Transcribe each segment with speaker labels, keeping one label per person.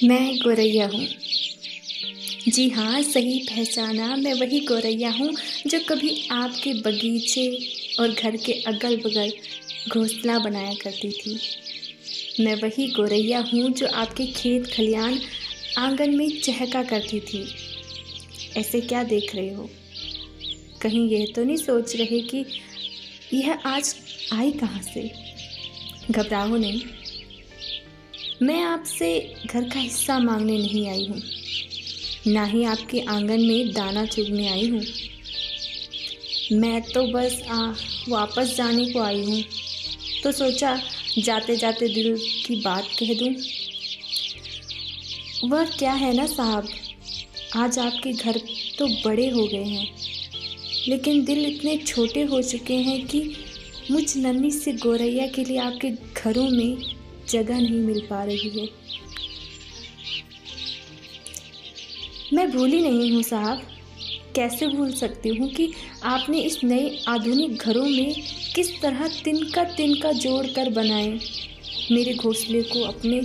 Speaker 1: मैं गोरैया हूँ। जी हाँ, सही पहचाना, मैं वही गोरैया हूँ जो कभी आपके बगीचे और घर के अगल-बगल घोंसला बनाया करती थी। मैं वही गोरैया हूँ जो आपके खेत खलियान आंगन में चहका करती थी। ऐसे क्या देख रहे हो? कहीं यह तो नहीं सोच रहे कि यह आज आई कहाँ से? घबराओ नहीं, मैं आपसे घर का हिस्सा मांगने नहीं आई हूँ, ना ही आपके आंगन में दाना चुगने आई हूँ। मैं तो बस वापस जाने को आई हूँ, तो सोचा जाते जाते दिल की बात कह दूँ। वह क्या है ना साहब, आज आपके घर तो बड़े हो गए हैं, लेकिन दिल इतने छोटे हो चुके हैं कि मुझ नन्ही से गोरैया के लिए आपके घरों में जगह नहीं मिल पा रही है। मैं भूली नहीं हूँ साहब, कैसे भूल सकती हूँ कि आपने इस नए आधुनिक घरों में किस तरह तिनका जोड़ कर बनाए मेरे घोंसले को आपने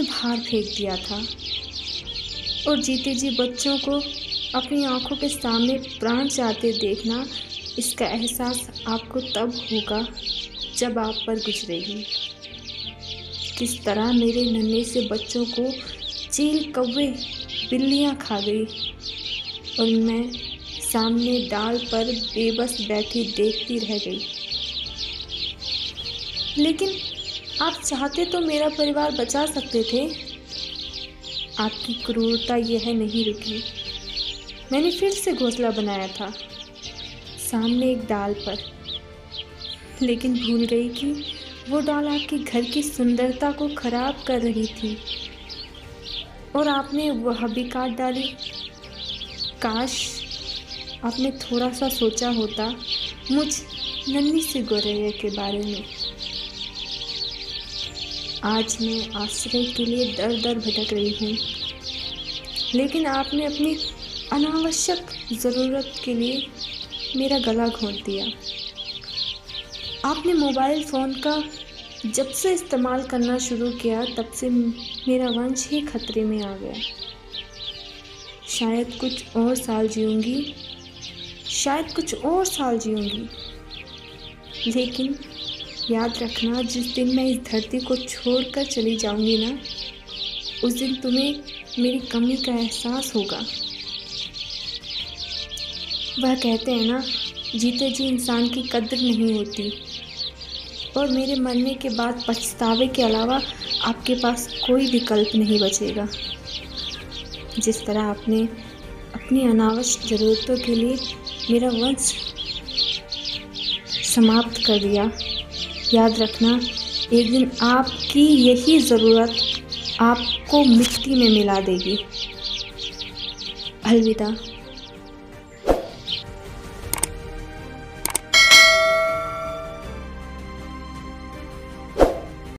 Speaker 1: बाहर फेंक दिया था, और जीते जी बच्चों को अपनी आंखों के सामने प्राण जाते देखना, इसका एहसास आपको तब होगा जब आप पर गुजरेगी। किस तरह मेरे नन्हे से बच्चों को चील कौवे बिल्लियाँ खा गई और मैं सामने डाल पर बेबस बैठी देखती रह गई। लेकिन आप चाहते तो मेरा परिवार बचा सकते थे। आपकी क्रूरता यह नहीं रुकी। मैंने फिर से घोंसला बनाया था सामने एक डाल पर, लेकिन भूल गई कि वो डाल आपके घर की सुंदरता को खराब कर रही थी और आपने वह भी काट डाली। काश आपने थोड़ा सा सोचा होता मुझ नन्ही से गोरैया के बारे में। आज मैं आश्रय के लिए दर दर भटक रही हूँ, लेकिन आपने अपनी अनावश्यक ज़रूरत के लिए मेरा गला घोंट दिया। आपने मोबाइल फ़ोन का जब से इस्तेमाल करना शुरू किया, तब से मेरा वंश ही खतरे में आ गया। शायद कुछ और साल जीऊंगी, लेकिन याद रखना, जिस दिन मैं इस धरती को छोड़कर चली जाऊंगी ना, उस दिन तुम्हें मेरी कमी का एहसास होगा। वह कहते हैं ना, जीते जी इंसान की कद्र नहीं होती, और मेरे मरने के बाद पछतावे के अलावा आपके पास कोई विकल्प नहीं बचेगा। जिस तरह आपने अपनी अनावश्यक ज़रूरतों के लिए मेरा वंश समाप्त कर दिया, याद रखना, एक दिन आपकी यही ज़रूरत आपको मिट्टी में मिला देगी। अलविदा।